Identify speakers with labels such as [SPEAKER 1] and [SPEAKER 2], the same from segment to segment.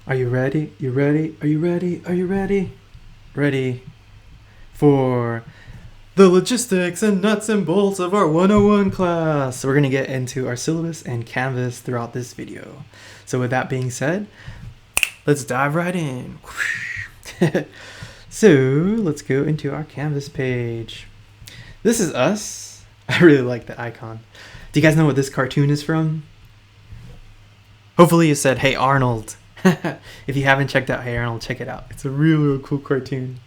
[SPEAKER 1] Are you ready? You ready? Are you ready? Are you ready? Ready for the logistics and nuts and bolts of our 101 class. So we're going to get into our syllabus and Canvas throughout this video. So with that being said, let's dive right in. So let's go into our Canvas page. This is us. I really like the icon. Do you guys know what this cartoon is from? Hopefully you said, "Hey Arnold." If you haven't checked out Hey Arnold, check it out. It's a real cool cartoon.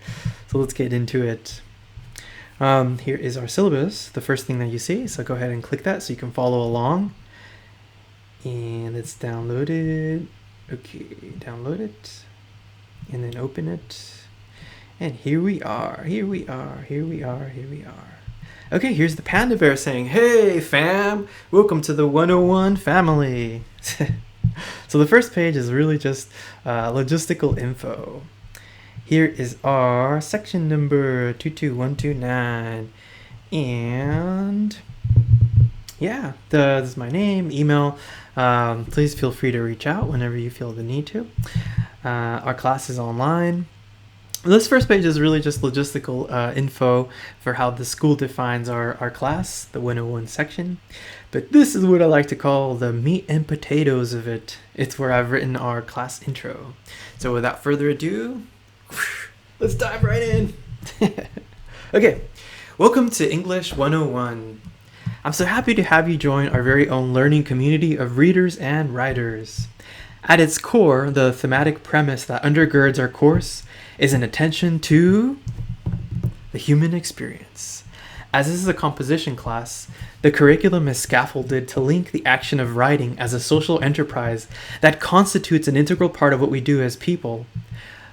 [SPEAKER 1] So let's get into it. Here is our syllabus, the first thing that you see. So go ahead and click that so you can follow along. And it's downloaded. Okay, download it. And then open it. And here we are. Here we are. Here we are. Here we are. Okay, here's the panda bear saying, "Hey fam, welcome to the 101 family." So the first page is really just logistical info. Here is our section number 22129. And yeah, this is my name, email. Please feel free to reach out whenever you feel the need to. Our class is online. This first page is really just logistical info for how the school defines our class, the 101 section. But this is what I like to call the meat and potatoes of it. It's where I've written our class intro. So without further ado, let's dive right in. Okay, welcome to English 101. I'm so happy to have you join our very own learning community of readers and writers. At its core, the thematic premise that undergirds our course is an attention to the human experience. As this is a composition class, the curriculum is scaffolded to link the action of writing as a social enterprise that constitutes an integral part of what we do as people.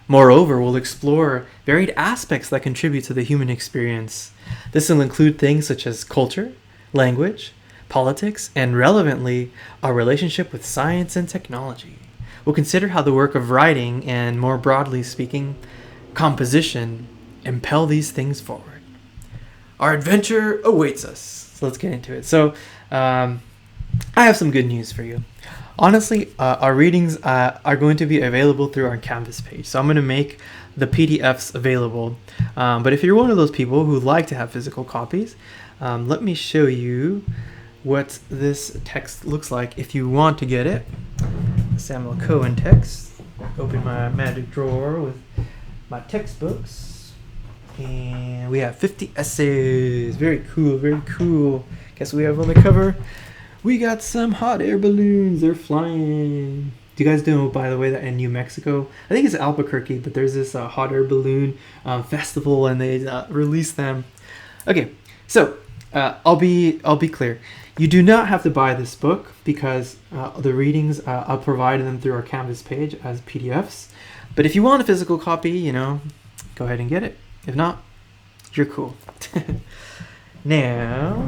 [SPEAKER 1] Moreover, we'll explore varied aspects that contribute to the human experience. This will include things such as culture, language, politics, and relevantly, our relationship with science and technology. We'll consider how the work of writing, and more broadly speaking, composition, impel these things forward. Our adventure awaits us. So let's get into it. So I have some good news for you. Honestly, our readings are going to be available through our Canvas page. So I'm going to make the PDFs available. But if you're one of those people who like to have physical copies, let me show you what this text looks like if you want to get it. Samuel Cohen text. Open my magic drawer with my textbooks. And we have 50 essays. Very cool, very cool. Guess what we have on the cover? We got some hot air balloons. They're flying. Do you guys know, by the way, that in New Mexico, I think it's Albuquerque, but there's this hot air balloon festival, and they release them. Okay, so I'll be clear. You do not have to buy this book because the readings, I'll provide them through our Canvas page as PDFs. But if you want a physical copy, go ahead and get it. If not, you're cool. Now,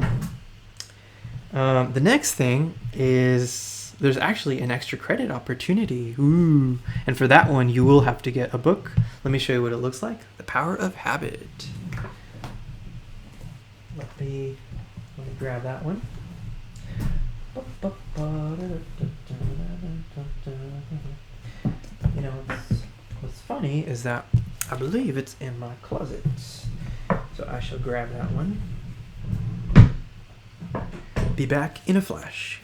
[SPEAKER 1] the next thing is there's actually an extra credit opportunity. Ooh. And for that one, you will have to get a book. Let me show you what it looks like. The Power of Habit. Let me grab that one. What's funny is that I believe it's in my closet. So I shall grab that one. Be back in a flash.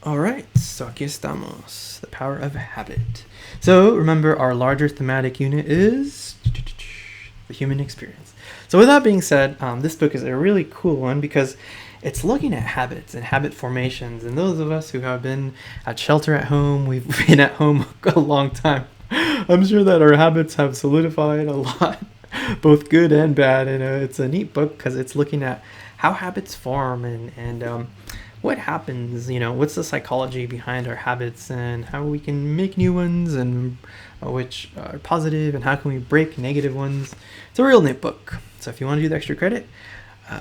[SPEAKER 1] Alright, so aquí estamos. The Power of Habit. So remember, our larger thematic unit is the human experience. So with that being said, this book is a really cool one because it's looking at habits and habit formations. And those of us who have been at shelter at home, we've been at home a long time. I'm sure that our habits have solidified a lot, both good and bad. And it's a neat book because it's looking at how habits form and what happens, what's the psychology behind our habits and how we can make new ones and which are positive and how can we break negative ones. It's a real neat book. So if you want to do the extra credit,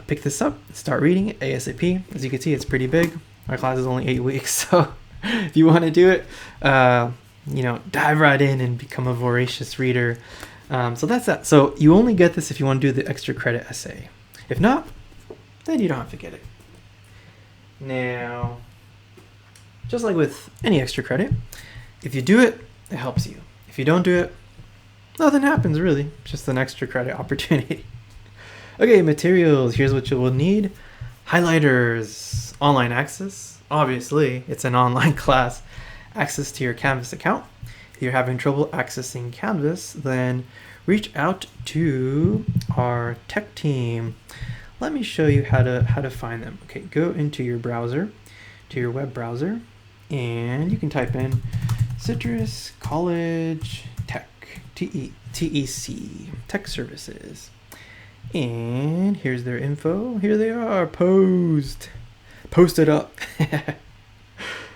[SPEAKER 1] pick this up, start reading it ASAP. As you can see, it's pretty big. Our class is only 8 weeks, so if you want to do it, dive right in and become a voracious reader. So that's that. So you only get this if you want to do the extra credit essay. If not, then you don't have to get it. Now, just like with any extra credit, if you do it, it helps you. If you don't do it, nothing happens really, just an extra credit opportunity. Okay, materials, here's what you will need. Highlighters, online access, obviously it's an online class, access to your Canvas account. If you're having trouble accessing Canvas, then reach out to our tech team. Let me show you how to find them. Okay, go into your browser, to your web browser, and you can type in Citrus College Tech, TEC, Tech Services. And here's their info. Here they are, posted up.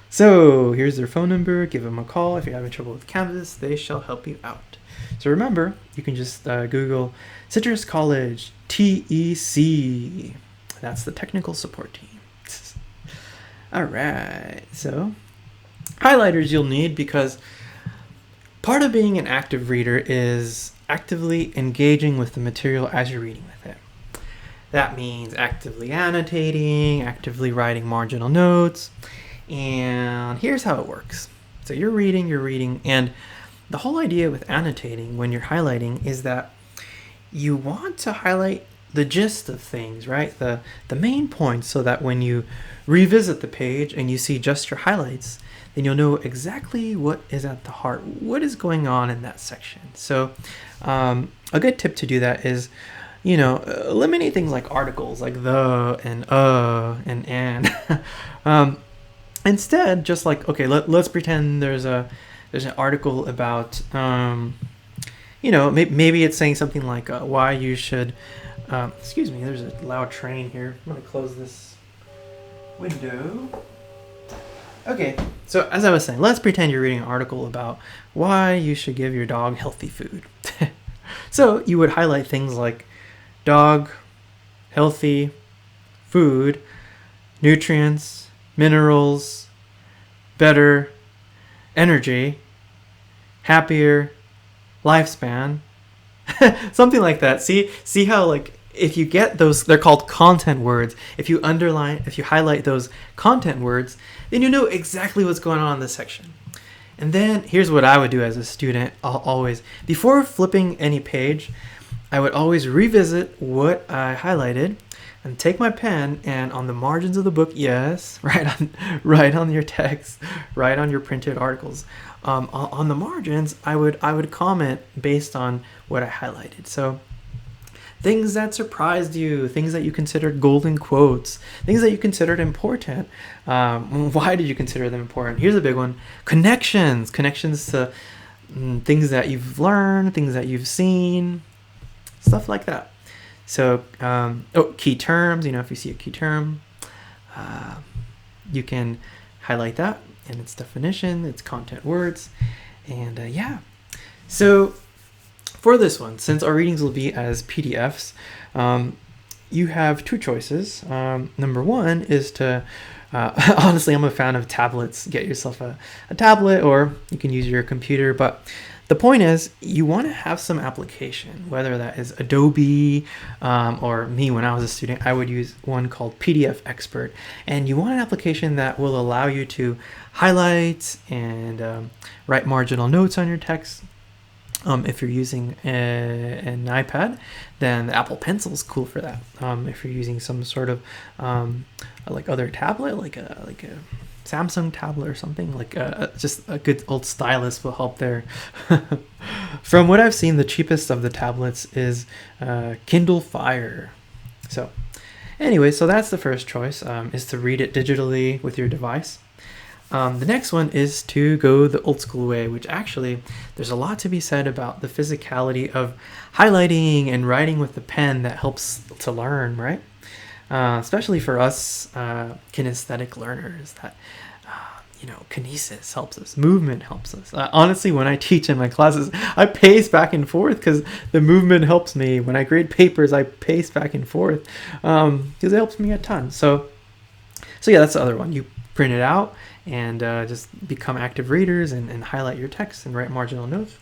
[SPEAKER 1] So here's their phone number. Give them a call. If you're having trouble with Canvas, they shall help you out. So remember, you can just Google Citrus College TEC. That's the technical support team. All right. So highlighters you'll need because part of being an active reader is actively engaging with the material as you're reading with it. That means actively annotating, actively writing marginal notes. And here's how it works. So you're reading, and the whole idea with annotating when you're highlighting is that you want to highlight the gist of things, right? The main points, so that when you revisit the page and you see just your highlights, then you'll know exactly what is at the heart, what is going on in that section. So a good tip to do that is, eliminate things like articles like the and. Instead, just like, okay, let's pretend there's an article about, maybe it's saying something like why you should, excuse me, there's a loud train here. I'm going to close this window. Okay, so as I was saying, let's pretend you're reading an article about why you should give your dog healthy food. So you would highlight things like dog, healthy, food, nutrients, minerals, better, energy, happier, lifespan, something like that. See how, like, if you get those, they're called content words. If you highlight those content words, then you know exactly what's going on in this section. And then here's what I would do as a student. I'll always, before flipping any page, I would always revisit what I highlighted and take my pen, and on the margins of the book, yes, write on your text, write on your printed articles. On the margins, I would comment based on what I highlighted. So things that surprised you, things that you considered golden quotes, things that you considered important. Why did you consider them important? Here's a big one: connections to things that you've learned, things that you've seen, stuff like that. So, key terms, if you see a key term, you can highlight that and its definition, its content words, and yeah. So for this one, since our readings will be as PDFs, you have two choices. Number one is to, honestly, I'm a fan of tablets. Get yourself a tablet, or you can use your computer, but the point is, you want to have some application, whether that is Adobe, or me when I was a student, I would use one called PDF Expert. And you want an application that will allow you to highlight and write marginal notes on your text. If you're using an iPad, then the Apple Pencil is cool for that. If you're using some sort of like other tablet, like a Samsung tablet or something, like just a good old stylus will help there. From what I've seen, the cheapest of the tablets is Kindle Fire. So anyway, so that's the first choice, is to read it digitally with your device. The next one is to go the old school way, which actually there's a lot to be said about the physicality of highlighting and writing with the pen that helps to learn, right? Especially for us kinesthetic learners, that kinesis helps us, movement helps us. Honestly, when I teach in my classes, I pace back and forth because the movement helps me. When I grade papers, I pace back and forth because it helps me a ton. So yeah, that's the other one. You print it out and just become active readers and highlight your text and write marginal notes.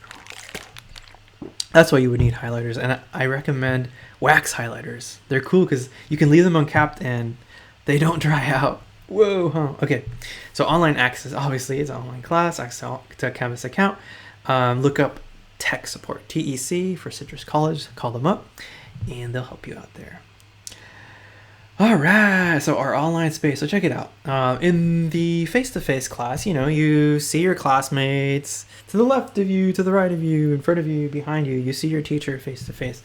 [SPEAKER 1] That's why you would need highlighters. And I recommend wax highlighters. They're cool because you can leave them uncapped and they don't dry out. Whoa, huh? Okay, so online access, obviously it's an online class, access to a Canvas account. Look up tech support, TEC for Citrus College, call them up and they'll help you out there. All right, so our online space, so check it out. In the face-to-face class, you see your classmates to the left of you, to the right of you, in front of you, behind you. You see your teacher face-to-face.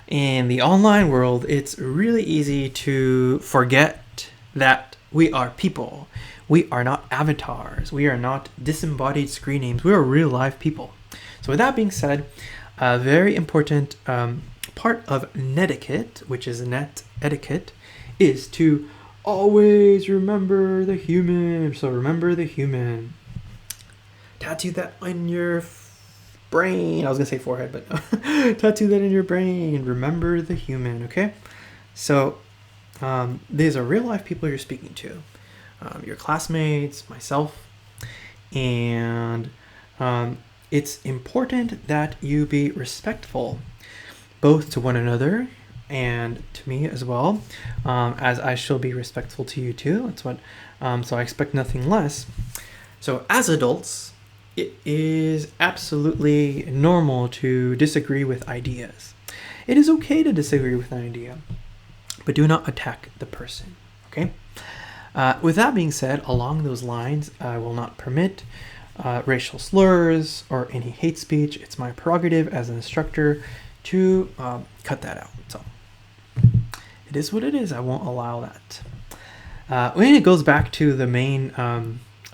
[SPEAKER 1] In the online world, it's really easy to forget that we are people. We are not avatars. We are not disembodied screen names. We are real live people. So with that being said, a very important part of netiquette, which is net etiquette, is to always remember the human. So remember the human. Tattoo that on your brain. I was gonna say forehead, but tattoo that in your brain. Remember the human. Okay. So these are real life people you're speaking to, your classmates, myself, and it's important that you be respectful, both to one another and to me as well, as I shall be respectful to you too. That's what. So I expect nothing less. So as adults, it is absolutely normal to disagree with ideas. It is okay to disagree with an idea, but do not attack the person. Okay. With that being said, along those lines, I will not permit racial slurs or any hate speech. It's my prerogative as an instructor to cut that out. So it is what it is. I won't allow that. And it goes back to the main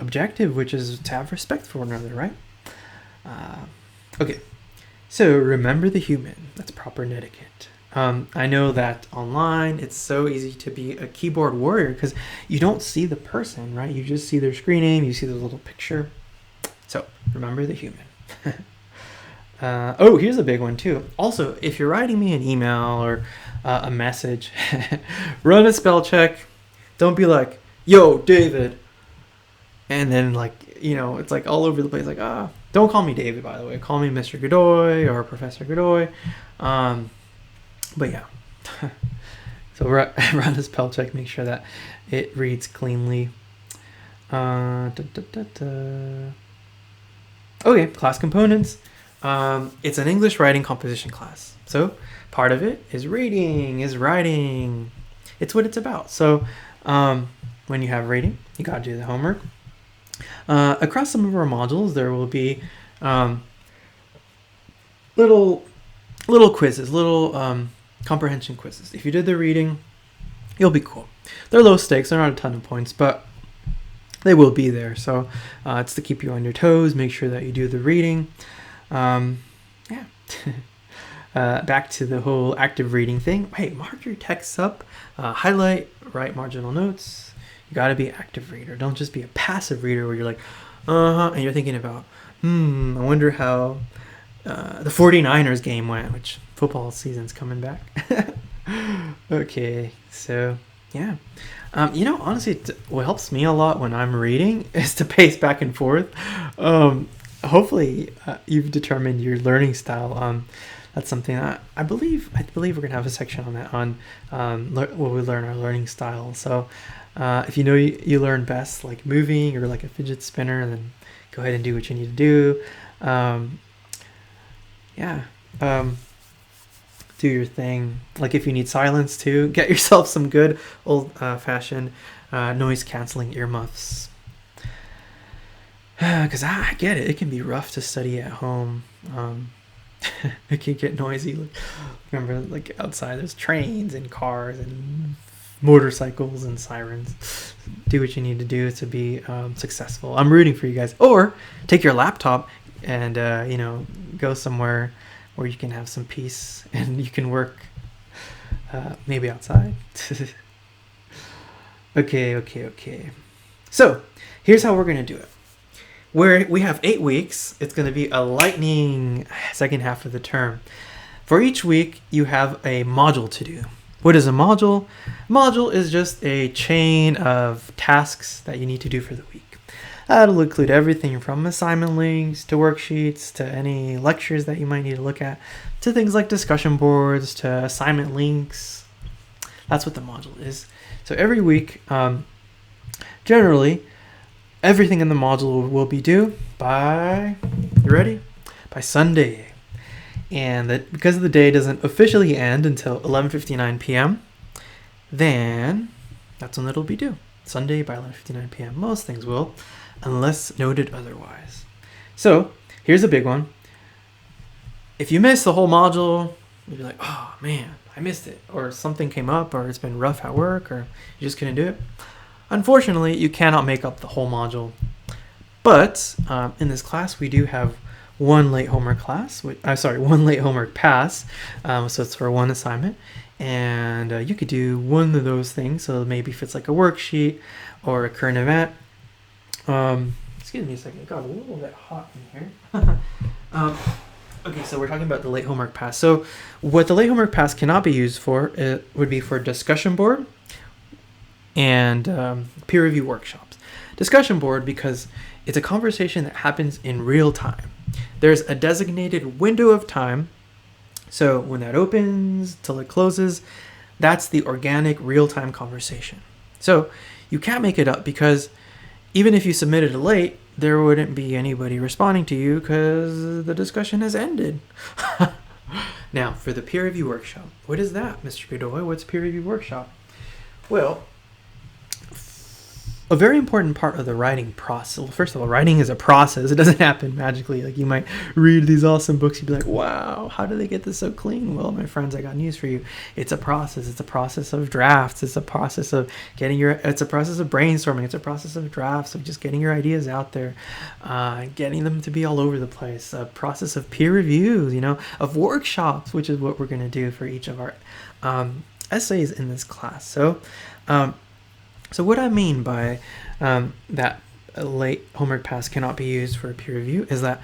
[SPEAKER 1] objective, which is to have respect for one another, right? Okay, so remember the human. That's proper etiquette. I know that online it's so easy to be a keyboard warrior because you don't see the person, right? You just see their screen name, you see the little picture. So remember the human. Oh, here's a big one too. Also, if you're writing me an email or a message, run a spell check. Don't be like, yo, David. And then it's like all over the place. Like, don't call me David, by the way. Call me Mr. Godoy or Professor Godoy. But yeah. So run a spell check. Make sure that it reads cleanly. Okay, class components. It's an English writing composition class. So part of it is reading, is writing. It's what it's about. So when you have reading, you got to do the homework. Across some of our modules, there will be little quizzes, little comprehension quizzes. If you did the reading, you'll be cool. They're low stakes. They're not a ton of points, but they will be there. So it's to keep you on your toes. Make sure that you do the reading. Yeah. Back to the whole active reading thing. Hey, mark your texts up, highlight, write marginal notes. You got to be an active reader. Don't just be a passive reader where you're like, and you're thinking about, I wonder how the 49ers game went, which football season's coming back. Okay, so yeah. Honestly, what helps me a lot when I'm reading is to pace back and forth. Hopefully you've determined your learning style. That's something that I believe we're gonna have a section on that where we learn our learning style. So if you learn best like moving or like a fidget spinner, then go ahead and do what you need to do. Do your thing. Like if you need silence too, get yourself some good old-fashioned noise canceling earmuffs. Because I get it. It can be rough to study at home. It can get noisy. Remember, like outside, there's trains and cars and motorcycles and sirens. Do what you need to do to be successful. I'm rooting for you guys. Or take your laptop and go somewhere where you can have some peace and you can work. Maybe outside. Okay. So here's how we're gonna do it. Where we have 8 weeks, it's going to be a lightning second half of the term. For each week, you have a module to do. What is a module? Module is just a chain of tasks that you need to do for the week. That'll include everything from assignment links to worksheets to any lectures that you might need to look at, to things like discussion boards to assignment links. That's what the module is. So every week, generally, everything in the module will be due by, you ready? By Sunday. And that because the day doesn't officially end until 11:59 p.m., then that's when it'll be due. Sunday by 11:59 p.m. Most things will, unless noted otherwise. So here's a big one. If you miss the whole module, you'll be like, oh man, I missed it. Or something came up, or it's been rough at work, or you just couldn't do it. Unfortunately, you cannot make up the whole module. But in this class, we do have one late homework pass. So it's for one assignment. And you could do one of those things. So maybe if it's like a worksheet or a current event. Excuse me a second. It got a little bit hot in here. Okay, so we're talking about the late homework pass. So what the late homework pass cannot be used for, it would be for discussion board and peer review workshops. Discussion board, because it's a conversation that happens in real time. There's a designated window of time. So when that opens till it closes, that's the organic real-time conversation. So you can't make it up, because even if you submitted it late, there wouldn't be anybody responding to you because the discussion has ended. Now, for the peer review workshop, what is that, Mr. Godoy? What's peer review workshop? Well, a very important part of the writing process. Well, first of all, writing is a process. It doesn't happen magically. Like, you might read these awesome books, you'd be like, wow, how do they get this so clean? Well, my friends, I got news for you. It's a process. It's a process of drafts. It's a process of it's a process of brainstorming. It's a process of drafts, of just getting your ideas out there, getting them to be all over the place. A process of peer reviews, of workshops, which is what we're going to do for each of our essays in this class. So what I mean by that a late homework pass cannot be used for a peer review is that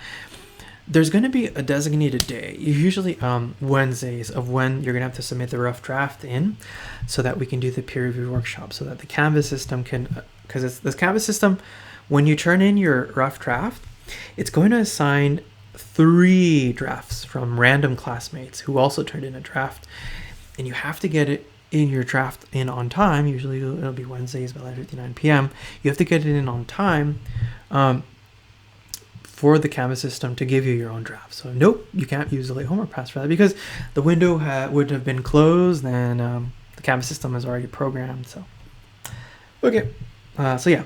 [SPEAKER 1] there's going to be a designated day, usually Wednesdays, of when you're going to have to submit the rough draft in, so that we can do the peer review workshop, so that the Canvas system can, because it's this Canvas system, when you turn in your rough draft, it's going to assign 3 drafts from random classmates who also turned in a draft, and you have to get it in your draft in on time. Usually it'll be Wednesdays by 11:59 p.m. You have to get it in on time for the Canvas system to give you your own draft. So nope, you can't use the late homework pass for that, because the window would have been closed, and the Canvas system is already programmed. So okay, so yeah,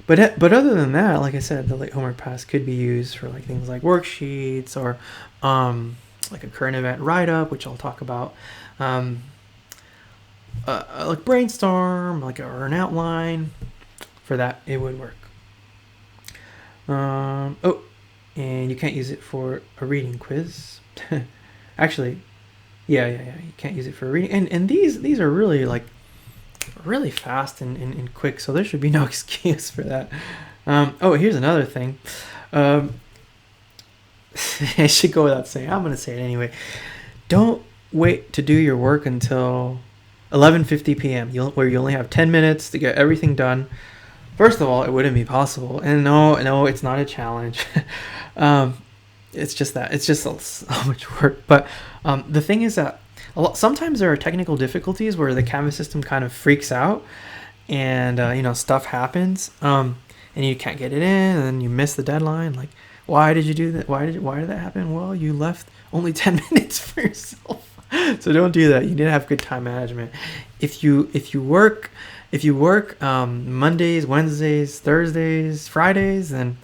[SPEAKER 1] but other than that, like I said, the late homework pass could be used for like things like worksheets, or like a current event write-up, which I'll talk about. Like brainstorm, or an outline. For that, it would work. And you can't use it for a reading quiz. Actually, yeah, you can't use it for a reading. And these are really really fast and quick, so there should be no excuse for that. Here's another thing. I should go without saying. I'm gonna say it anyway. Don't wait to do your work until 11:50 p.m. where you only have 10 minutes to get everything done. First of all, it wouldn't be possible. And no, it's not a challenge. It's just that. It's just so much work. But the thing is that sometimes there are technical difficulties where the Canvas system kind of freaks out, and stuff happens, and you can't get it in, and then you miss the deadline. Like, why did you do that? Why did that happen? Well, you left only 10 minutes for yourself. So don't do that. You need to have good time management. If you work Mondays, Wednesdays, Thursdays, Fridays, then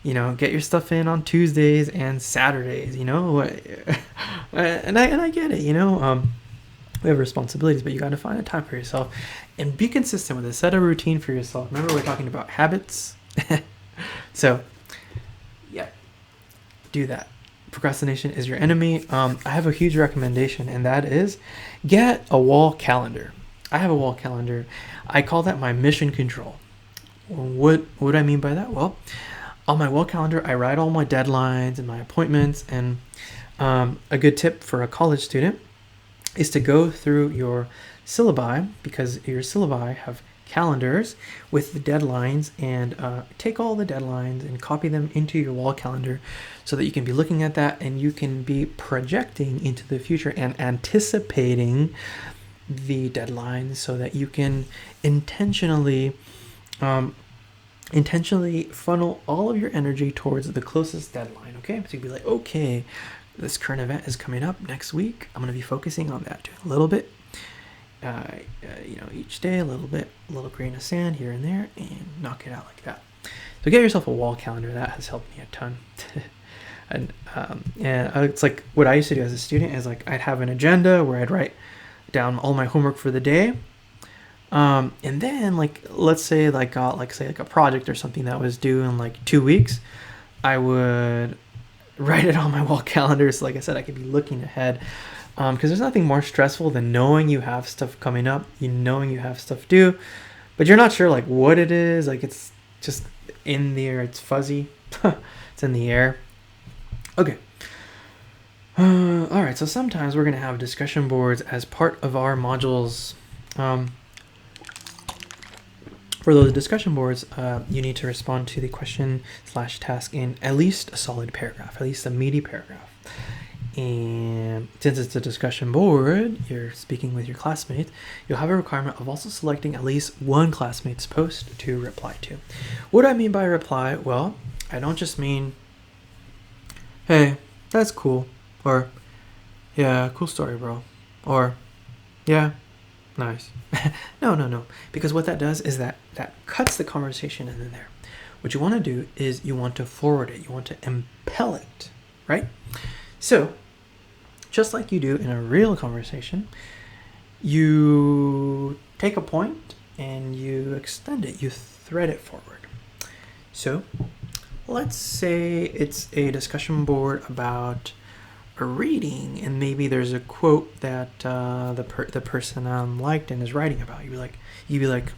[SPEAKER 1] get your stuff in on Tuesdays and Saturdays. And I get it. We have responsibilities, but you got to find a time for yourself and be consistent with it. Set a routine for yourself. Remember, we're talking about habits. So yeah, do that. Procrastination is your enemy. I have a huge recommendation, and that is get a wall calendar. I have a wall calendar. I call that my mission control. What do I mean by that? Well, on my wall calendar, I write all my deadlines and my appointments. And a good tip for a college student is to go through your syllabi, because your syllabi have calendars with the deadlines, and take all the deadlines and copy them into your wall calendar so that you can be looking at that and you can be projecting into the future and anticipating the deadlines so that you can intentionally funnel all of your energy towards the closest deadline. Okay, so you'd be like, okay, this current event is coming up next week. I'm going to be focusing on that, doing a little bit, each day, a little grain of sand here and there, and knock it out like that. So get yourself a wall calendar. That has helped me a ton. and it's like what I used to do as a student is like I'd have an agenda where I'd write down all my homework for the day. And then like, let's say like got like say like a project or something that was due in like 2 weeks, I would write it on my wall calendar. So like I said, I could be looking ahead. Because there's nothing more stressful than knowing you have stuff coming up, knowing you have stuff due, but you're not sure like what it is. Like it's just in the air. It's fuzzy. It's in the air. Okay. All right. So sometimes we're going to have discussion boards as part of our modules. For those discussion boards, you need to respond to the question/task in at least a solid paragraph, at least a meaty paragraph. And since it's a discussion board, you're speaking with your classmates, you'll have a requirement of also selecting at least one classmate's post to reply to. What do I mean by reply? Well, I don't just mean, hey, that's cool, or yeah, cool story, bro, or yeah, nice. No. Because what that does is that cuts the conversation in there. What you want to do is you want to forward it. You want to impel it, right? So, just like you do in a real conversation, you take a point and you extend it. You thread it forward. So, let's say it's a discussion board about a reading, and maybe there's a quote that the person liked and is writing about. You'd be like,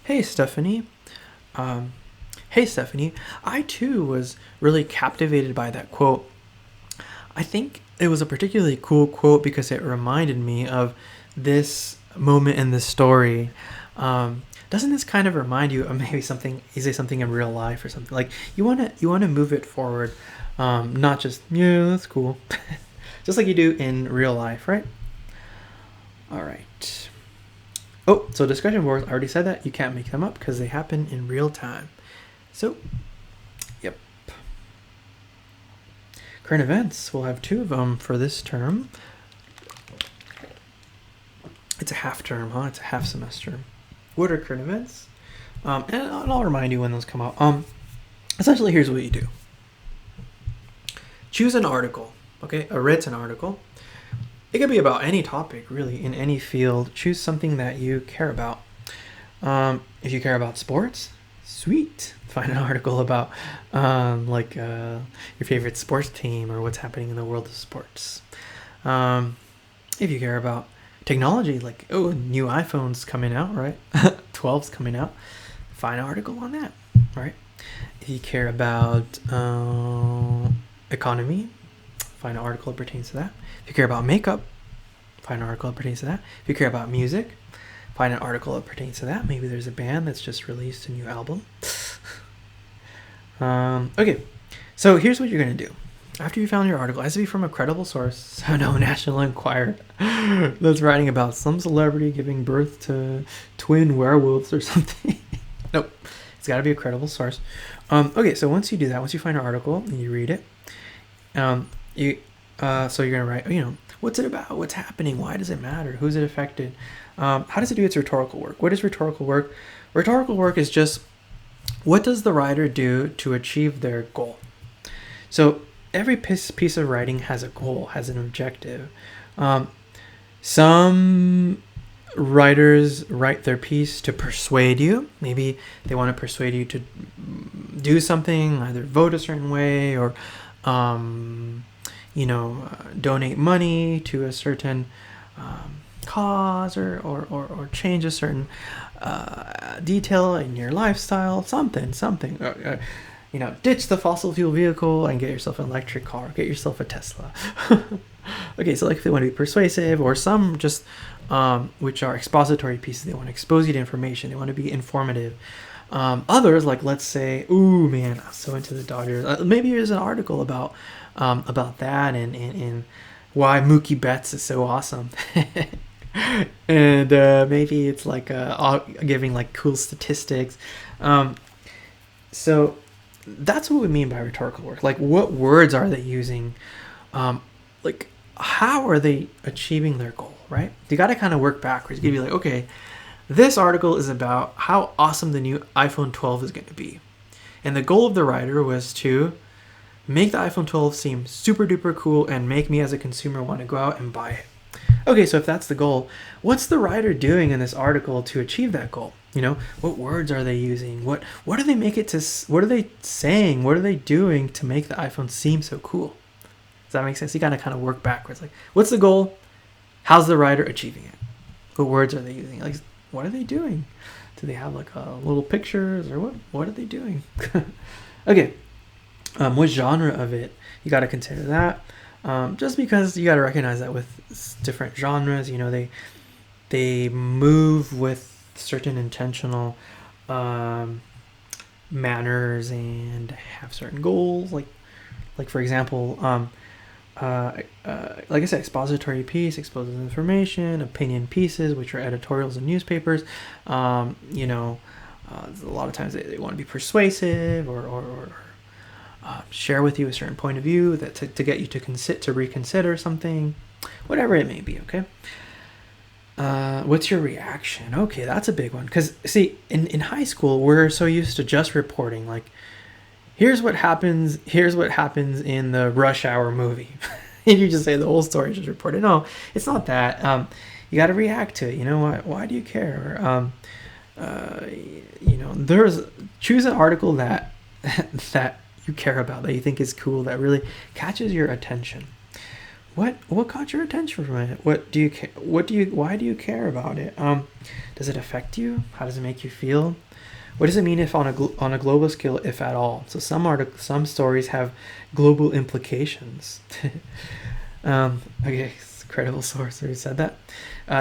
[SPEAKER 1] hey Stephanie, I too was really captivated by that quote. I think it was a particularly cool quote because it reminded me of this moment in the story. Doesn't this kind of remind you of maybe something? You say something in real life or something like you want to move it forward. Not just, yeah, that's cool. Just like you do in real life, right? All right. Oh, so discussion boards, I already said that. You can't make them up because they happen in real time. So, yep. Current events, we'll have 2 of them for this term. It's a half term, huh? It's a half semester. What are current events? And I'll remind you when those come out. Essentially, here's what you do. Choose an article, okay? A written article. It could be about any topic, really, in any field. Choose something that you care about. If you care about sports, sweet. Find an article about your favorite sports team or what's happening in the world of sports. If you care about technology, like, new iPhone's coming out, right? 12's coming out. Find an article on that, right? If you care about economy, find an article that pertains to that. If you care about makeup, find an article that pertains to that. If you care about music, find an article that pertains to that. Maybe there's a band that's just released a new album. Okay, so here's what you're going to do. After you found your article, it has to be from a credible source, so no National Enquirer that's writing about some celebrity giving birth to twin werewolves or something. Nope, it's got to be a credible source. Okay, so once you do that, once you find an article and you read it, so you're going to write, what's it about? What's happening? Why does it matter? Who's it affected? How does it do its rhetorical work? What is rhetorical work? Rhetorical work is just, what does the writer do to achieve their goal? So every piece of writing has a goal, has an objective. Some writers write their piece to persuade you. Maybe they want to persuade you to do something, either vote a certain way or donate money to a certain cause or change a certain detail in your lifestyle, something. ditch the fossil fuel vehicle and get yourself an electric car, get yourself a Tesla. Okay, so like if they want to be persuasive, or some just which are expository pieces, they want to expose you to information, they want to be informative. Others, like let's say, ooh man, I'm so into the Dodgers. Maybe there's an article about that and why Mookie Betts is so awesome. And maybe it's like giving like cool statistics. So that's what we mean by rhetorical work. Like, what words are they using? Like, how are they achieving their goal, right? You got to kind of work backwards. You got to be like, okay, this article is about how awesome the new iPhone 12 is going to be. And the goal of the writer was to make the iPhone 12 seem super duper cool and make me as a consumer want to go out and buy it. Okay, so if that's the goal, what's the writer doing in this article to achieve that goal? What words are they using? What do they make it to? What are they saying? What are they doing to make the iPhone seem so cool? Does that make sense? You gotta kind of work backwards. Like, what's the goal? How's the writer achieving it? What words are they using? Like, what are they doing? Do they have like little pictures, or what are they doing? Okay, what genre of it? You gotta consider that. Just because you gotta recognize that with different genres, they move with certain intentional manners and have certain goals. Like for example, like I said, expository piece exposes information. Opinion pieces, which are editorials in newspapers, a lot of times they want to be persuasive or share with you a certain point of view that to get you to reconsider something, whatever it may be. Okay. What's your reaction? Okay, that's a big one. Because, see, in high school, we're so used to just reporting. Like, here's what happens in the Rush Hour movie. And you just say the whole story, just report it. No, it's not that. You got to react to it. Why do you care? Choose an article that that you care about, that you think is cool, that really catches your attention. What caught your attention from it? Why do you care about it? Does it affect you? How does it make you feel? What does it mean if on a global scale, if at all? So some stories have global implications. Okay, credible source. Already said that.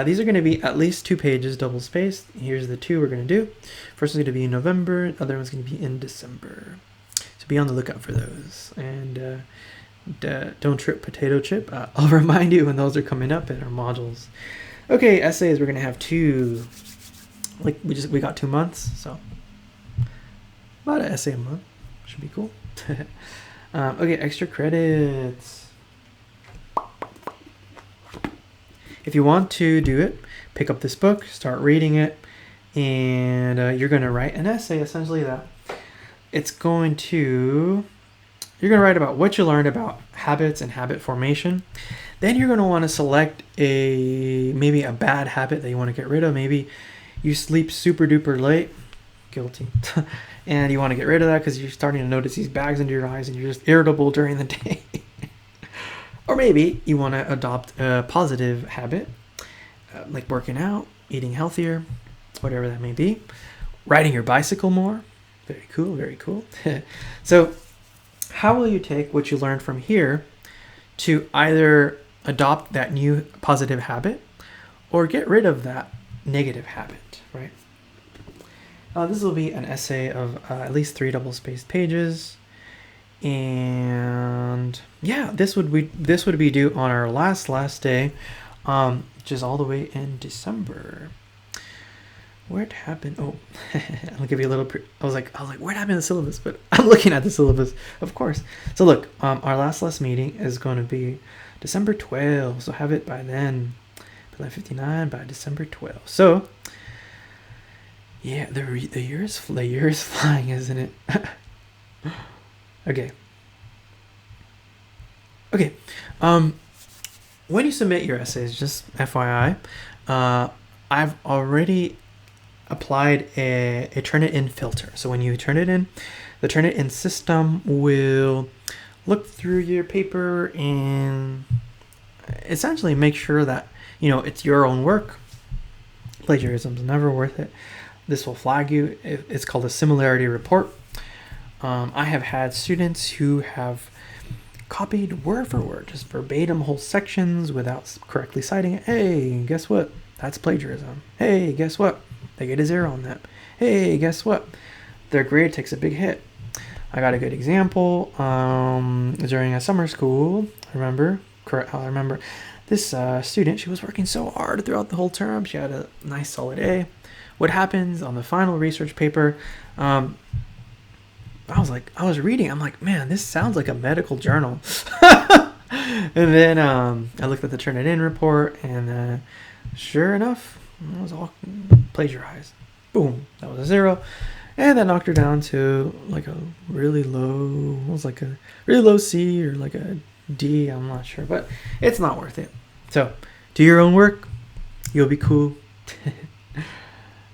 [SPEAKER 1] These are going to be at least 2 pages, double spaced. Here's the 2 we're going to do. First one's going to be in November. The other one's going to be in December. So be on the lookout for those. And don't trip potato chip. I'll remind you when those are coming up in our modules. Okay, essays, we're going to have 2. Like, we got 2 months, so about an essay a month. Should be cool. Okay, extra credits. If you want to do it, pick up this book, start reading it, and you're going to write an essay, essentially, that you're going to write about what you learned about habits and habit formation. Then you're going to want to select maybe a bad habit that you want to get rid of. Maybe you sleep super duper late. Guilty. And you want to get rid of that because you're starting to notice these bags under your eyes and you're just irritable during the day. Or maybe you want to adopt a positive habit, like working out, eating healthier, whatever that may be. Riding your bicycle more. Very cool, very cool. So how will you take what you learned from here to either adopt that new positive habit or get rid of that negative habit, right? This will be an essay of at least 3 double-spaced pages. And yeah, this would be due on our last day, which is all the way in December. Where'd happen? Oh, I'll give you a little. I was like, where'd happen the syllabus? But I'm looking at the syllabus, of course. So look, our last meeting is going to be December 12th. So have it by then, 11:59 by December 12th. So yeah, the year is flying, isn't it? Okay. When you submit your essays, just FYI, I've already applied a Turnitin filter. So when you turn it in, the Turnitin system will look through your paper and essentially make sure that it's your own work. Plagiarism is never worth it. This will flag you. It's called a similarity report. I have had students who have copied word for word, just verbatim whole sections without correctly citing it. Hey, guess what? That's plagiarism. Hey, guess what? They get a 0 on that. Hey, guess what? Their grade takes a big hit. I got a good example during a summer school. I remember this student, she was working so hard throughout the whole term. She had a nice solid A. What happens on the final research paper? I was reading. I'm like, man, this sounds like a medical journal. And then I looked at the Turnitin report, and sure enough, it was all plagiarized. Boom, that was a 0. And that knocked her down to like a really low, it was like a really low C or like a D, I'm not sure, but it's not worth it. So do your own work, you'll be cool.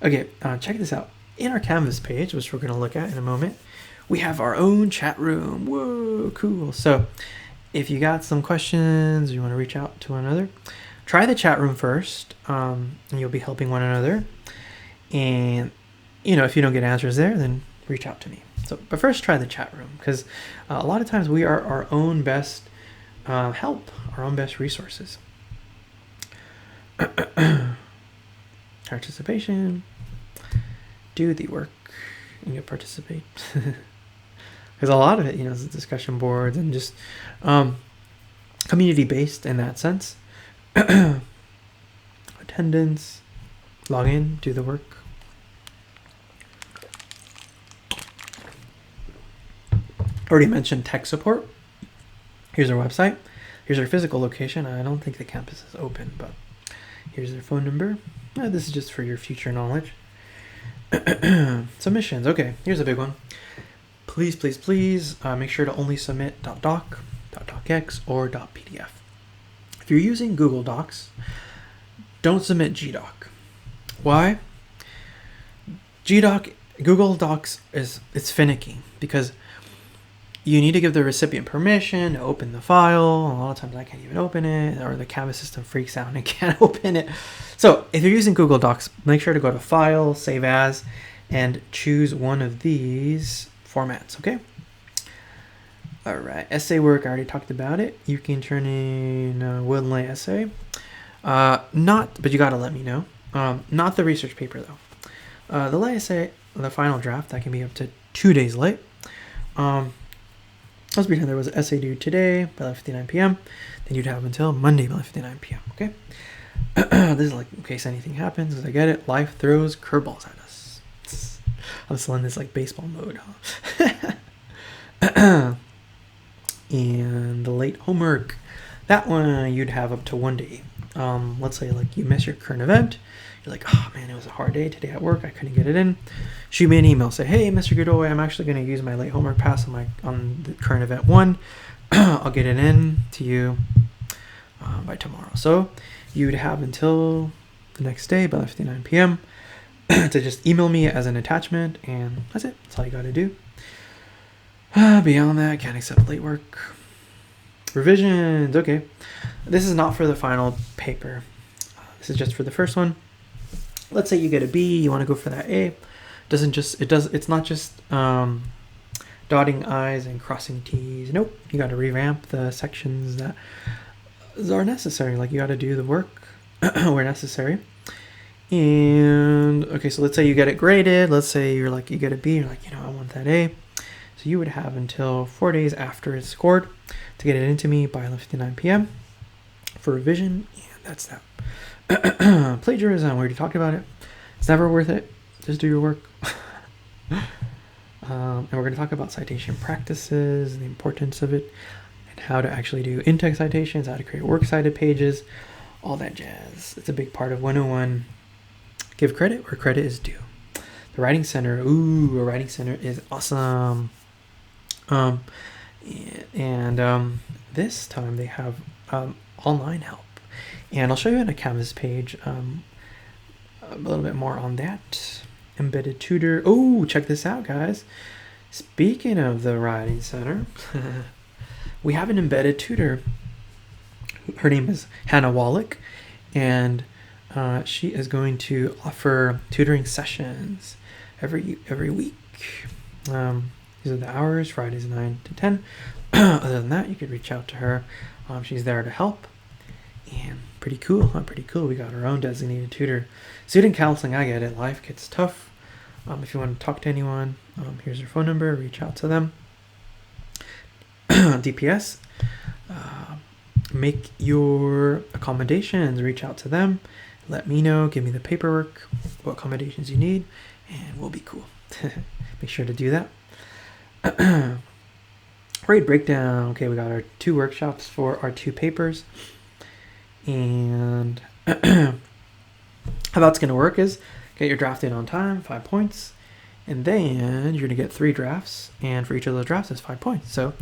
[SPEAKER 1] Okay, check this out. In our Canvas page, which we're going to look at in a moment, we have our own chat room. Whoa, cool. So if you got some questions, you want to reach out to one another, try the chat room first, and you'll be helping one another. And if you don't get answers there, then reach out to me. But first try the chat room, because a lot of times we are our own best help, our own best resources. Participation. Do the work and you participate. Because a lot of it, is discussion boards and just community-based in that sense. Attendance. Log in, do the work. Already mentioned tech support. Here's our website. Here's our physical location. I don't think the campus is open, but here's their phone number. This is just for your future knowledge. Submissions. Okay, here's a big one. Please make sure to only submit .doc, .docx, or .pdf. If you're using Google Docs, don't submit GDoc. Why? Google Docs it's finicky because you need to give the recipient permission to open the file. A lot of times I can't even open it, or the Canvas system freaks out and can't open it. So if you're using Google Docs, make sure to go to File, Save As, and choose one of these formats, okay? All right, essay work, I already talked about it. You can turn in a Will and Lay essay. But you gotta let me know. Not the research paper though. The lay essay, the final draft, that can be up to 2 days late. Let's pretend there was an essay due today by 11:59 p.m. Then you'd have until Monday by 11:59 p.m. Okay. This is like in case anything happens, because I get it. Life throws curveballs at us. I'm still in this like baseball mode, huh? And the late homework, that one you'd have up to 1 day. Let's say like you miss your current event. You're like, oh man, it was a hard day today at work. I couldn't get it in. Shoot me an email. Say, hey, Mr. Godoy, I'm actually going to use my late homework pass on the current event 1. I'll get it in to you by tomorrow. So you'd have until the next day by 11:59 p.m. to just email me as an attachment, and that's it. That's all you got to do. Beyond that, can't accept late work. Revisions. Okay, this is not for the final paper. This is just for the first one. Let's say you get a B, you want to go for that A. It's not just dotting I's and crossing T's. Nope, you got to revamp the sections that are necessary. Like you got to do the work where necessary. And okay, so let's say you get it graded. Let's say you get a B. You're like, I want that A. So you would have until 4 days after it's scored to get it into me by 11:59 p.m. for revision. And that's that. Plagiarism, we already talked about it. It's never worth it. Just do your work. And we're going to talk about citation practices, the importance of it, and how to actually do in-text citations, how to create works cited pages, all that jazz. It's a big part of 101. Give credit where credit is due. The Writing Center. Ooh, a Writing Center is awesome. This time they have online help. And I'll show you on a Canvas page a little bit more on that. Embedded tutor. Oh, check this out, guys. Speaking of the Writing Center, we have an embedded tutor. Her name is Hannah Wallach, and she is going to offer tutoring sessions every week. These are the hours. Fridays 9 to 10. Other than that, you could reach out to her. She's there to help. And pretty cool, huh? Pretty cool. We got our own designated tutor. Student counseling, I get it. Life gets tough. If you want to talk to anyone, here's her phone number. Reach out to them. DPS, make your accommodations. Reach out to them. Let me know. Give me the paperwork, what accommodations you need, and we'll be cool. Make sure to do that. Grade breakdown. Okay, we got our 2 workshops for our 2 papers. And how that's going to work is get your draft in on time, 5 points. And then you're going to get 3 drafts. And for each of those drafts, is 5 points. So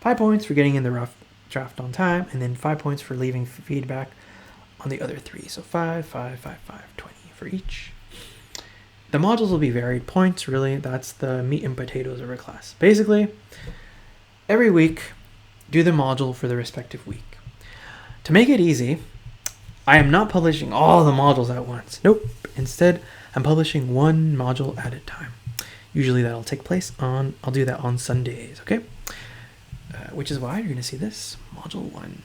[SPEAKER 1] 5 points for getting in the rough draft on time. And then 5 points for leaving feedback on the other 3. So 5, 5, 5, 5, 20 for each. The modules will be varied points, really. That's the meat and potatoes of our class. Basically, every week, do the module for the respective week. To make it easy, I am not publishing all the modules at once. Nope. Instead, I'm publishing 1 module at a time. Usually that'll take place I'll do that on Sundays, okay? Which is why you're going to see this, module 1.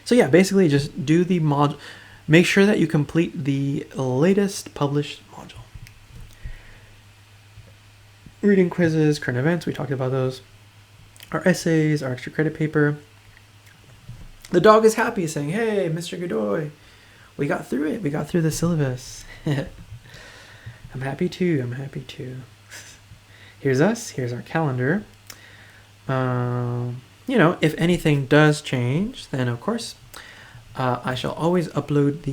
[SPEAKER 1] So yeah, basically just do the module. Make sure that you complete the latest published module. Reading quizzes, current events, we talked about those. Our essays, our extra credit paper. The dog is happy saying, hey, Mr. Godoy, we got through it. We got through the syllabus. I'm happy too. I'm happy too. Here's us. Here's our calendar. If anything does change, then of course, I shall always upload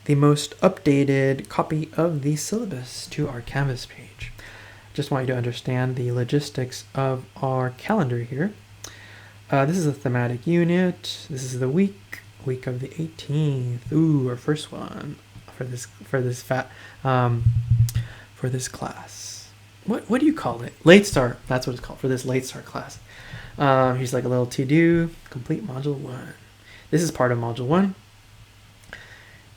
[SPEAKER 1] the most updated copy of the syllabus to our Canvas page. Just want you to understand the logistics of our calendar here. This is a thematic unit. This is the week of the 18th. Ooh, our first one for this class. What do you call it? Late start. That's what it's called for this late start class. Here's like a little to-do. Complete module 1. This is part of module 1.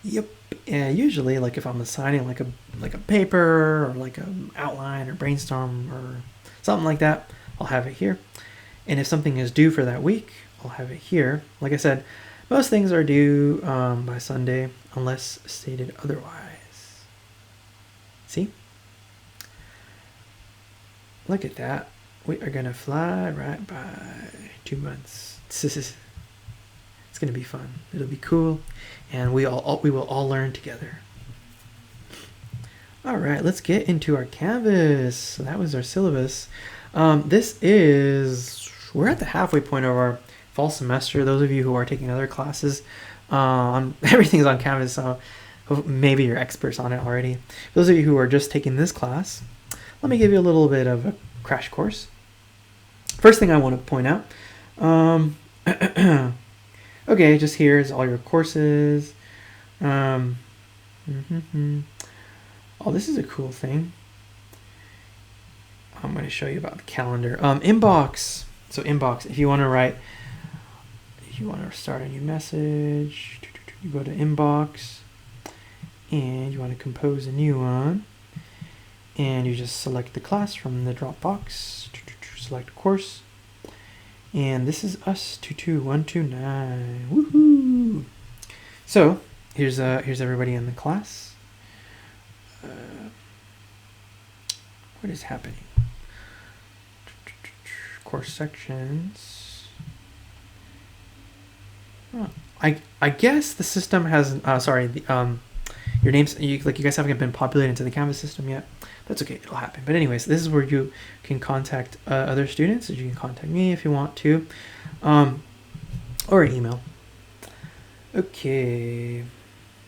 [SPEAKER 1] Yep. And usually, like if I'm assigning like a paper or like an outline or brainstorm or something like that, I'll have it here. And if something is due for that week, I'll have it here. Like I said, most things are due by Sunday unless stated otherwise. See? Look at that. We are going to fly right by 2 months. It's going to be fun. It'll be cool. And we will all learn together. All right, let's get into our Canvas. So that was our syllabus. We're at the halfway point of our fall semester. Those of you who are taking other classes, everything's on Canvas, so maybe you're experts on it already. Those of you who are just taking this class, let me give you a little bit of a crash course. First thing I want to point out, okay, just here is all your courses. Oh, this is a cool thing. I'm going to show you about the calendar. Inbox. So inbox, if you want to start a new message, you go to inbox and you want to compose a new one, and you just select the class from the Dropbox, select course, and this is us 22129. Woohoo! So here's everybody in the class. What is happening? Course sections. Oh, I guess the system has your names, you guys haven't been populated into the Canvas system yet. That's okay, it'll happen. But anyways, this is where you can contact other students. You can contact me if you want to, or email. Okay.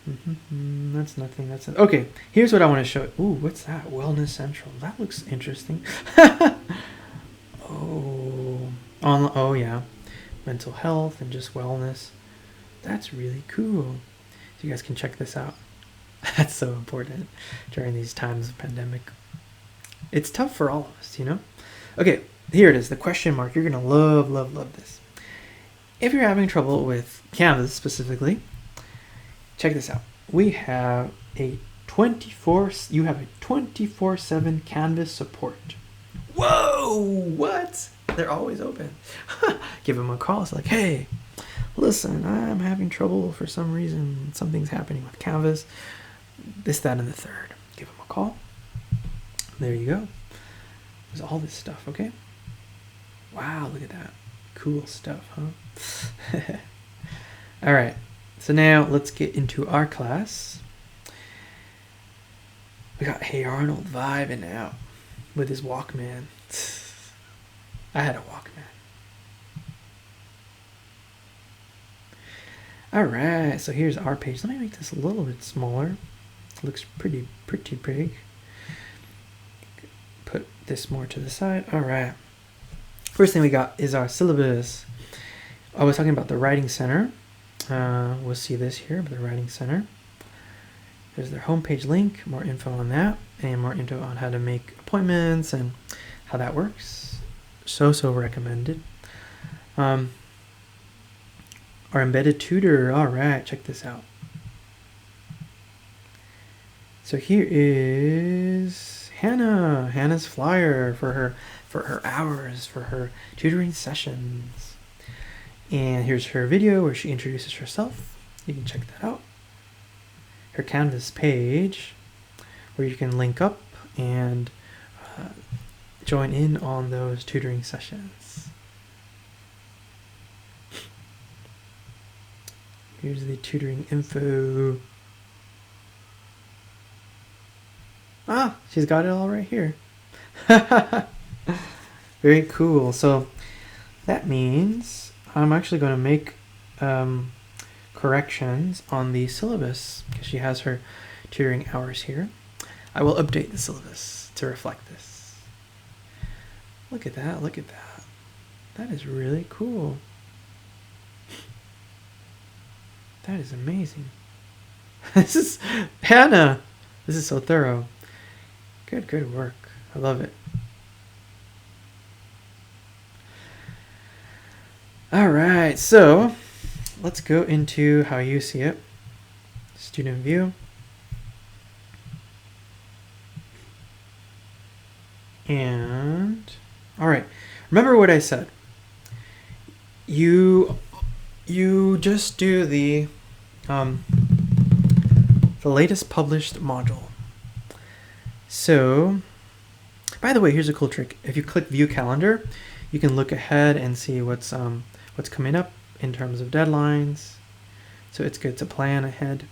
[SPEAKER 1] That's nothing. Okay. Here's what I want to show. Ooh, what's that? Wellness Central. That looks interesting. Oh yeah, mental health and just wellness. That's really cool. So you guys can check this out. That's so important during these times of pandemic. It's tough for all of us, Okay, here it is, the question mark. You're gonna love this. If you're having trouble with Canvas specifically, check this out. We have a you have a 24/7 Canvas support. Whoa, what? They're always open. Give them a call. It's like, hey, listen, I'm having trouble for some reason. Something's happening with Canvas. This, that, and the third. Give them a call. There you go. There's all this stuff, okay? Wow, look at that. Cool stuff, huh? All right. So now let's get into our class. We got Hey Arnold vibing out with his Walkman. I had a Walkman. All right, so here's our page. Let me make this a little bit smaller. It looks pretty big. Put this more to the side. All right. First thing we got is our syllabus. I was talking about the Writing Center. We'll see this here, but the Writing Center. There's their homepage link, more info on that, and more info on how to make appointments and how that works. So recommended. Our embedded tutor. All right, check this out. So here is Hannah. Hannah's flyer for her hours, for her tutoring sessions. And here's her video where she introduces herself. You can check that out. Her Canvas page where you can link up and join in on those tutoring sessions. Here's the tutoring info. Ah, she's got it all right here. Very cool. So that means I'm actually going to make corrections on the syllabus because she has her tutoring hours here. I will update the syllabus to reflect this. Look at that. Look at that. That is really cool. That is amazing. This is Hannah. This is so thorough. Good work. I love it. All right, so let's go into how you see it. Student view. And all right, remember what I said. You just do the latest published module. So, by the way, here's a cool trick. If you click View Calendar, you can look ahead and see what's coming up in terms of deadlines. So it's good to plan ahead.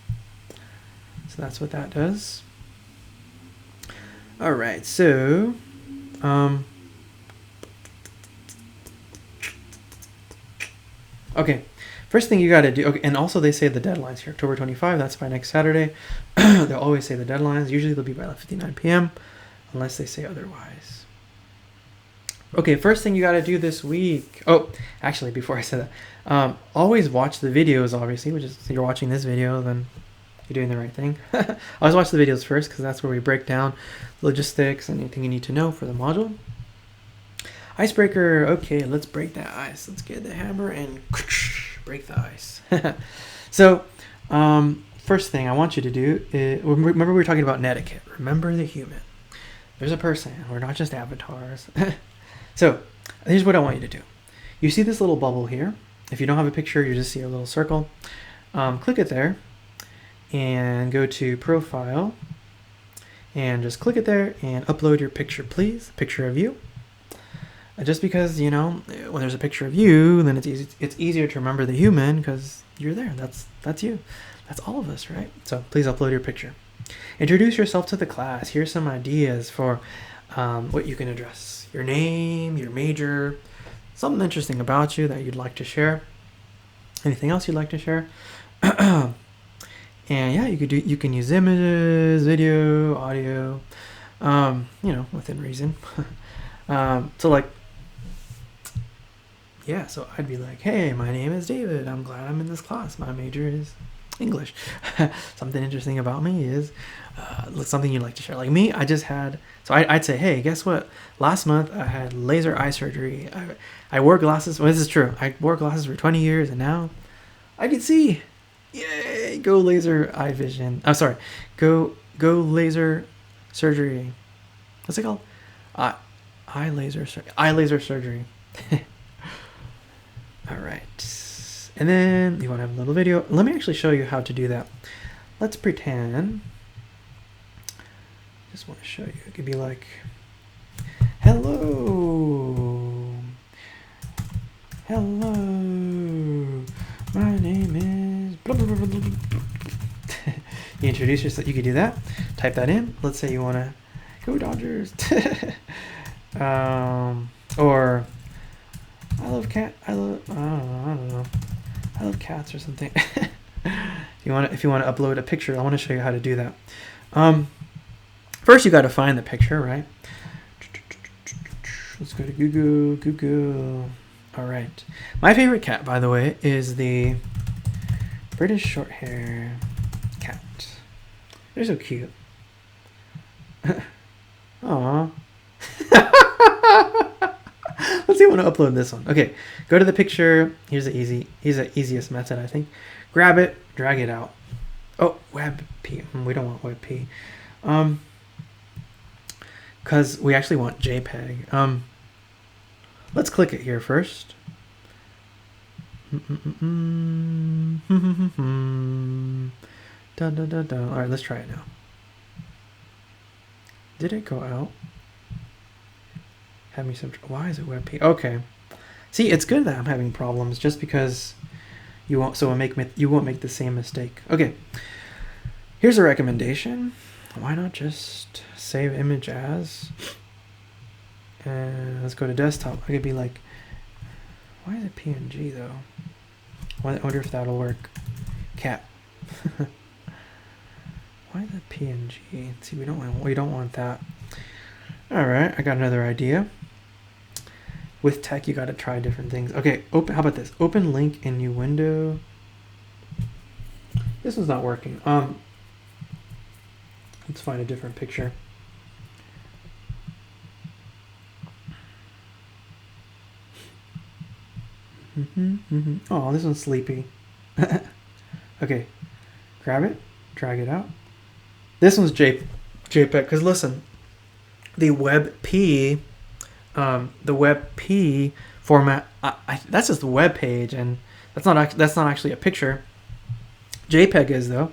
[SPEAKER 1] So that's what that does. All right, so okay. First thing you got to do, okay, and also they say the deadlines here, October 25, that's by next Saturday. They'll always say the deadlines. Usually they'll be by 11:59 p.m. unless they say otherwise. Okay, first thing you got to do this week. Oh, actually, before I say that, always watch the videos, obviously, which is if you're watching this video, then you're doing the right thing. Always watch the videos first because that's where we break down logistics and anything you need to know for the module. Icebreaker. Okay, let's break that ice. Let's get the hammer and break the ice. So, first thing I want you to do is, remember we were talking about etiquette. Remember the human. There's a person. We're not just avatars. So, here's what I want you to do. You see this little bubble here. If you don't have a picture, you just see a little circle. Click it there and go to Profile and just click it there and upload your picture, please. Picture of you. Just because, you know, when there's a picture of you, then it's easier to remember the human because you're there. That's you. That's all of us, right? So please upload your picture. Introduce yourself to the class. Here's some ideas for what you can address. Your name, your major, something interesting about you that you'd like to share. Anything else you'd like to share? And yeah, you can use images, video, audio, you know, within reason. So like, yeah, so I'd be like, hey, my name is David. I'm glad I'm in this class. My major is English. Something interesting about me is something you'd like to share. Like me, I just had, so I'd say, hey, guess what? Last month I had laser eye surgery. I wore glasses. Well, this is true. I wore glasses for 20 years and now I can see. Yay, go laser eye vision. I'm sorry. Go Go laser surgery. What's it called? Eye laser surgery. All right. And then you want to have a little video. Let me actually show you how to do that. Let's pretend. Just want to show you. It could be like, hello. Hello. My name is blah, blah, blah, blah, blah. You introduce yourself. You could do that. Type that in. Let's say you want to go Dodgers. Or I love cat. I don't know. I love cats or something. If you want to upload a picture, I want to show you how to do that. First, you got to find the picture, right? Let's go to Google. All right. My favorite cat, by the way, is the British Shorthair cat. They're so cute. Aww. Let's see. I want to upload this one. Okay, go to the picture. Here's the easiest method, I think. Grab it, drag it out. Oh, WebP. We don't want WebP. Because we actually want JPEG. Let's click it here first. All right, let's try it now. Did it go out? Have me some. Why is it WebP? Okay. See, it's good that I'm having problems just because you won't. So you won't make the same mistake. Okay. Here's a recommendation. Why not just save image as? And let's go to desktop. I could be like, why is it PNG though? I wonder if that'll work. Cat. Why is it PNG? See, we don't want that. All right, I got another idea. With tech, you got to try different things. Okay, open. How about this? Open link in new window. This one's not working. Let's find a different picture. Oh, this one's sleepy. Okay, grab it, drag it out. This one's JPEG. Because listen, the WebP format. That's just the web page, and that's not actually a picture. JPEG is though.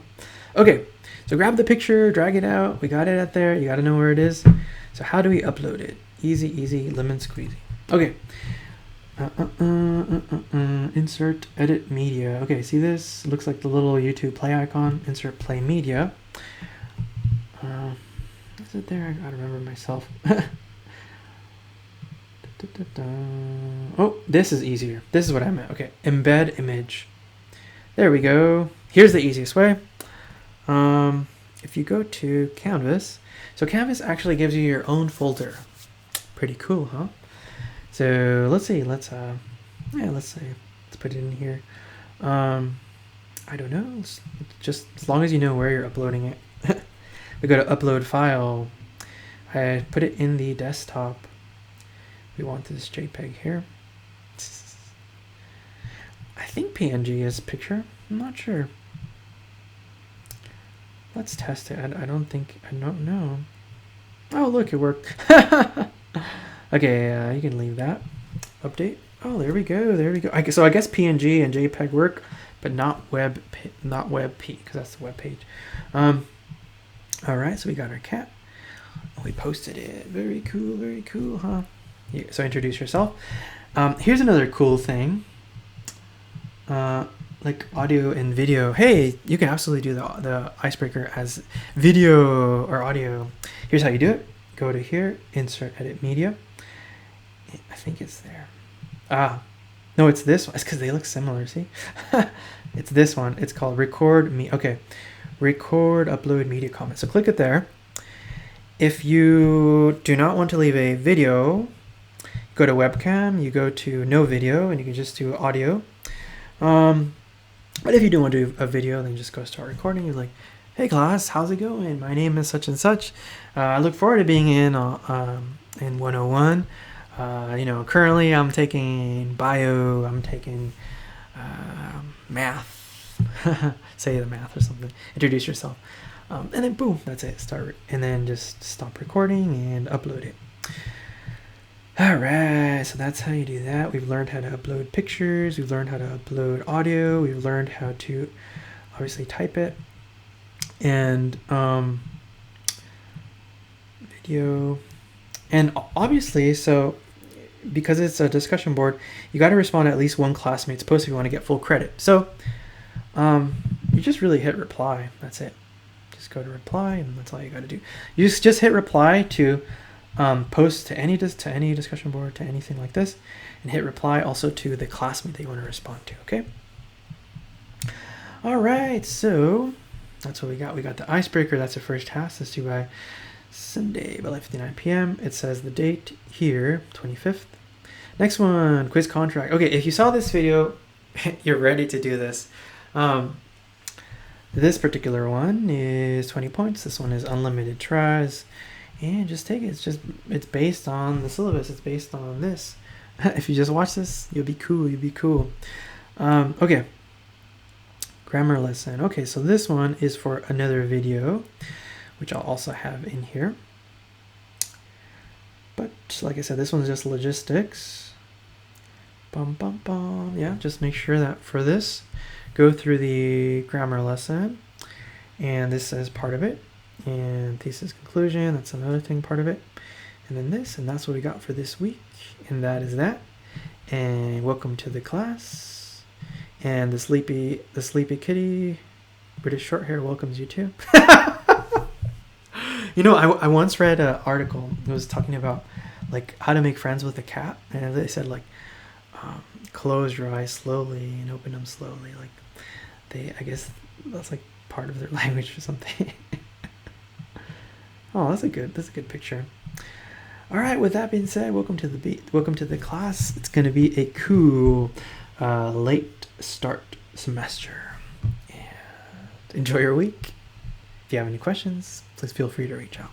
[SPEAKER 1] Okay, so grab the picture, drag it out. We got it out there. You got to know where it is. So how do we upload it? Easy, lemon squeezy. Okay. Insert edit media. Okay, see this? Looks like the little YouTube play icon. Insert play media. Is it there? I gotta remember myself. Oh, this is easier. This is what I meant. Okay, embed image. There we go. Here's the easiest way. If you go to Canvas, so Canvas actually gives you your own folder. Pretty cool, huh? So let's see. Let's put it in here. I don't know. It's just as long as you know where you're uploading it. We go to upload file. I put it in the desktop. We want this JPEG here. I think PNG is picture. I'm not sure. Let's test it. I don't know. Oh, look, it worked. Okay, you can leave that. Update. Oh, there we go. So I guess PNG and JPEG work, but not WebP, because that's the web page. All right, so we got our cat. We posted it. Very cool, huh? Yeah, so introduce yourself. Here's another cool thing. Like audio and video. Hey, you can absolutely do the icebreaker as video or audio. Here's how you do it. Go to here, insert edit media. I think it's there. No, it's this one. It's because they look similar, see? It's this one. It's called record me. Okay, record upload media comment. So click it there. If you do not want to leave a video, go to webcam, you go to no video, and you can just do audio. But if you do want to do a video, then just go start recording. You're like, hey class, how's it going? My name is such and such. I look forward to being in 101. Currently I'm taking bio, I'm taking math, say the math or something, introduce yourself, and then boom, that's it, start, and then just stop recording and upload it. All right, so that's how you do that. We've learned how to upload pictures, we've learned how to upload audio, we've learned how to obviously type it, and video, and obviously, so because it's a discussion board, you got to respond to at least one classmate's post if you want to get full credit. So you just really hit reply. That's it. Just go to reply, and that's all you got to do. You just hit reply to post to any discussion board, to anything like this, and hit reply also to the classmate that you want to respond to. Okay. All right. So that's what we got. We got the icebreaker. That's the first task. That's due by Sunday by 11:59 p.m. It says the date here, 25th. Next one, quiz contract. Okay, if you saw this video, you're ready to do this. This particular one is 20 points. This one is unlimited tries. And just take it. It's based on the syllabus. It's based on this. If you just watch this, you'll be cool. You'll be cool. Okay. Grammar lesson. Okay, so this one is for another video, which I'll also have in here. But like I said, this one's just logistics. Yeah, just make sure that for this, go through the grammar lesson, and this is part of it, and thesis conclusion, that's another thing, part of it, and then this, and that's what we got for this week, and that is that. And welcome to the class, and the sleepy kitty, British short hair, welcomes you too. You know, I once read an article. It was talking about like how to make friends with a cat, and they said like close your eyes slowly and open them slowly. Like I guess that's like part of their language or something. Oh, that's a good picture. All right. With that being said, welcome to the class. It's gonna be a cool late start semester, and enjoy your week. If you have any questions, please feel free to reach out.